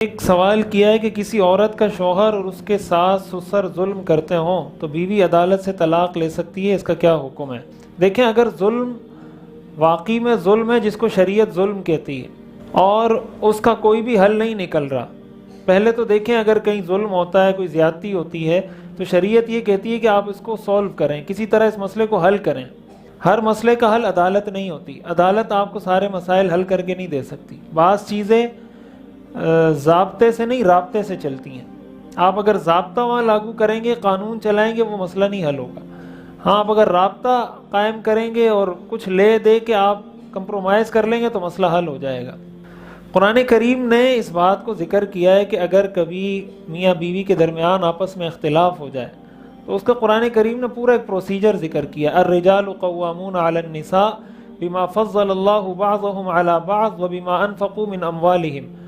ایک سوال کیا ہے کہ کسی عورت کا شوہر اور اس کے ساس سسر ظلم کرتے ہوں تو بیوی عدالت سے طلاق لے سکتی ہے، اس کا کیا حکم ہے؟ دیکھیں، اگر ظلم واقعی میں ظلم ہے جس کو شریعت ظلم کہتی ہے اور اس کا کوئی بھی حل نہیں نکل رہا، پہلے تو دیکھیں اگر کہیں ظلم ہوتا ہے، کوئی زیادتی ہوتی ہے تو شریعت یہ کہتی ہے کہ آپ اس کو سولو کریں، کسی طرح اس مسئلے کو حل کریں۔ ہر مسئلے کا حل عدالت نہیں ہوتی، عدالت آپ کو سارے مسائل حل کر کے نہیں دے سکتی، بعض چیزیں ضابطے سے نہیں رابطے سے چلتی ہیں۔ آپ اگر ضابطہ وہاں لاگو کریں گے، قانون چلائیں گے، وہ مسئلہ نہیں حل ہوگا۔ ہاں، آپ اگر رابطہ قائم کریں گے اور کچھ لے دے کے آپ کمپرومائز کر لیں گے تو مسئلہ حل ہو جائے گا۔ قرآن کریم نے اس بات کو ذکر کیا ہے کہ اگر کبھی میاں بیوی کے درمیان آپس میں اختلاف ہو جائے تو اس کا قرآن کریم نے پورا ایک پروسیجر ذکر کیا، الرجال قوامون علی النساء بما فضل اللہ بعضهم علی بعض وبما انفقوا من اموالهم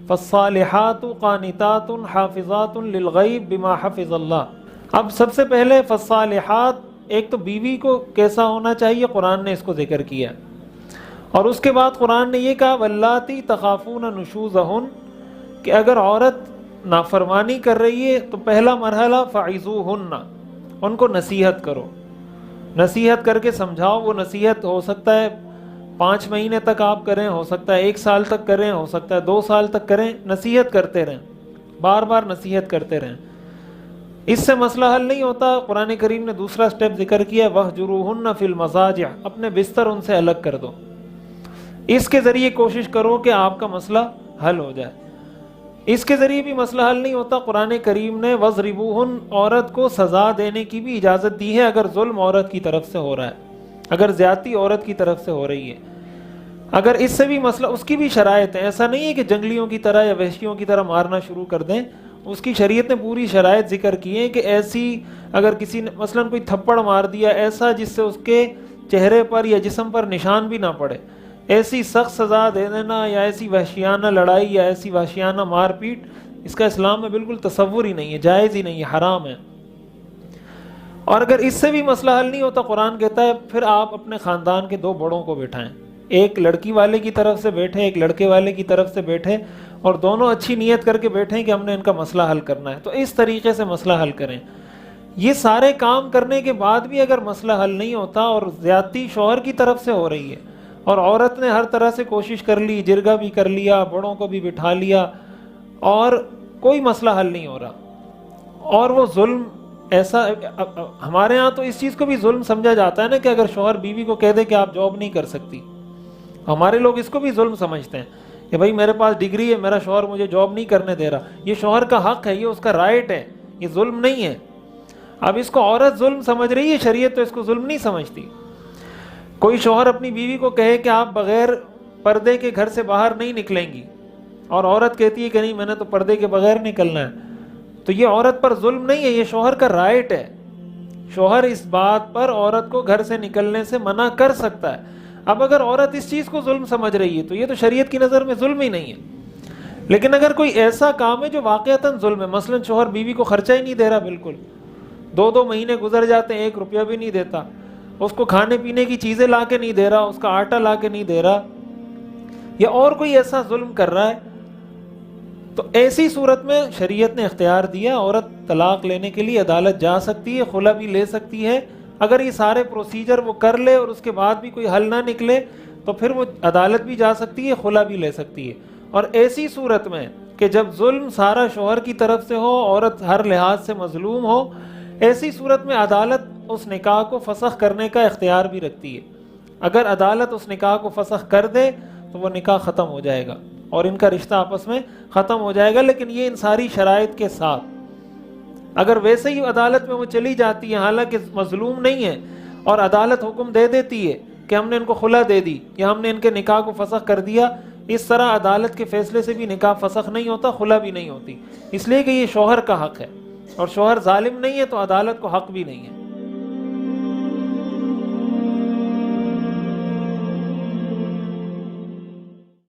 فالصالحات قانتات حافظات للغیب بما حفظ اللہ۔ اب سب سے پہلے فالصالحات، ایک تو بیوی کو کیسا ہونا چاہیے قرآن نے اس کو ذکر کیا، اور اس کے بعد قرآن نے یہ کہا واللاتی تخافون نشوزہن، کہ اگر عورت نافرمانی کر رہی ہے تو پہلا مرحلہ فعظوہن، ان کو نصیحت کرو، نصیحت کر کے سمجھاؤ۔ وہ نصیحت ہو سکتا ہے 5 مہینے تک آپ کریں، ہو سکتا ہے 1 سال تک کریں، ہو سکتا ہے 2 سال تک کریں، نصیحت کرتے رہیں، بار بار نصیحت کرتے رہیں۔ اس سے مسئلہ حل نہیں ہوتا، قرآن کریم نے دوسرا سٹیپ ذکر کیا وَاهْجُرُوهُنَّ فِي الْمَضَاجِعِ، اپنے بستر ان سے الگ کر دو، اس کے ذریعے کوشش کرو کہ آپ کا مسئلہ حل ہو جائے۔ اس کے ذریعے بھی مسئلہ حل نہیں ہوتا، قرآن کریم نے وَاضْرِبُوهُنَّ، عورت کو سزا دینے کی بھی اجازت دی ہے اگر ظلم عورت کی طرف سے ہو رہا ہے، اگر زیادتی عورت کی طرف سے ہو رہی ہے۔ اگر اس سے بھی مسئلہ، اس کی بھی شرائط ہے، ایسا نہیں ہے کہ جنگلیوں کی طرح یا وحشیوں کی طرح مارنا شروع کر دیں، اس کی شریعت نے پوری شرائط ذکر کی ہیں کہ ایسی اگر کسی نے مثلا کوئی تھپڑ مار دیا ایسا جس سے اس کے چہرے پر یا جسم پر نشان بھی نہ پڑے، ایسی سخت سزا دے دینا، یا ایسی وحشیانہ لڑائی یا ایسی وحشیانہ مار پیٹ، اس کا اسلام میں بالکل تصور ہی نہیں ہے، جائز ہی نہیں ہے، حرام ہے۔ اور اگر اس سے بھی مسئلہ حل نہیں ہوتا، قرآن کہتا ہے پھر آپ اپنے خاندان کے 2 بڑوں کو بٹھائیں، ایک لڑکی والے کی طرف سے بیٹھے، ایک لڑکے والے کی طرف سے بیٹھے، اور دونوں اچھی نیت کر کے بیٹھیں کہ ہم نے ان کا مسئلہ حل کرنا ہے، تو اس طریقے سے مسئلہ حل کریں۔ یہ سارے کام کرنے کے بعد بھی اگر مسئلہ حل نہیں ہوتا اور زیادتی شوہر کی طرف سے ہو رہی ہے اور عورت نے ہر طرح سے کوشش کر لی، جرگہ بھی کر لیا، بڑوں کو بھی بٹھا لیا، اور کوئی مسئلہ حل نہیں ہو رہا، اور وہ ظلم ایسا، ہمارے ہاں تو اس چیز کو بھی ظلم سمجھا جاتا ہے نا کہ اگر شوہر بیوی کو کہہ دے کہ آپ جاب نہیں کر سکتی، ہمارے لوگ اس کو بھی ظلم سمجھتے ہیں کہ بھائی میرے پاس ڈگری ہے، میرا شوہر مجھے جاب نہیں کرنے دے رہا، یہ شوہر کا حق ہے، یہ اس کا رائٹ ہے، یہ ظلم نہیں ہے۔ اب اس کو عورت ظلم سمجھ رہی ہے، شریعت تو اس کو ظلم نہیں سمجھتی۔ کوئی شوہر اپنی بیوی کو کہے کہ آپ بغیر پردے کے گھر سے باہر نہیں نکلیں گی، اور عورت کہتی ہے کہ نہیں، میں نے تو پردے کے بغیر نکلنا ہے، تو یہ عورت پر ظلم نہیں ہے، یہ شوہر کا رائٹ ہے۔ شوہر اس بات پر عورت کو گھر سے نکلنے سے منع کر سکتا ہے۔ اب اگر عورت اس چیز کو ظلم سمجھ رہی ہے تو یہ تو شریعت کی نظر میں ظلم ہی نہیں ہے۔ لیکن اگر کوئی ایسا کام ہے جو واقعتاً ظلم ہے، مثلا شوہر بیوی کو خرچہ ہی نہیں دے رہا، بالکل 2 مہینے گزر جاتے ہیں، 1 روپیہ بھی نہیں دیتا، اس کو کھانے پینے کی چیزیں لا کے نہیں دے رہا، اس کا آٹا لا کے نہیں دے رہا، یا اور کوئی ایسا ظلم کر رہا ہے، تو ایسی صورت میں شریعت نے اختیار دیا، عورت طلاق لینے کے لیے عدالت جا سکتی ہے، خلا بھی لے سکتی ہے۔ اگر یہ سارے پروسیجر وہ کر لے اور اس کے بعد بھی کوئی حل نہ نکلے تو پھر وہ عدالت بھی جا سکتی ہے، خلا بھی لے سکتی ہے۔ اور ایسی صورت میں کہ جب ظلم سارا شوہر کی طرف سے ہو، عورت ہر لحاظ سے مظلوم ہو، ایسی صورت میں عدالت اس نکاح کو فسخ کرنے کا اختیار بھی رکھتی ہے۔ اگر عدالت اس نکاح کو فسخ کر دے تو وہ نکاح ختم ہو جائے گا اور ان کا رشتہ آپس میں ختم ہو جائے گا، لیکن یہ ان ساری شرائط کے ساتھ۔ اگر ویسے ہی عدالت میں وہ چلی جاتی ہے حالانکہ مظلوم نہیں ہے، اور عدالت حکم دے دیتی ہے کہ ہم نے ان کو خلا دے دی یا ہم نے ان کے نکاح کو فسخ کر دیا، اس طرح عدالت کے فیصلے سے بھی نکاح فسخ نہیں ہوتا، خلا بھی نہیں ہوتی، اس لیے کہ یہ شوہر کا حق ہے، اور شوہر ظالم نہیں ہے تو عدالت کو حق بھی نہیں ہے۔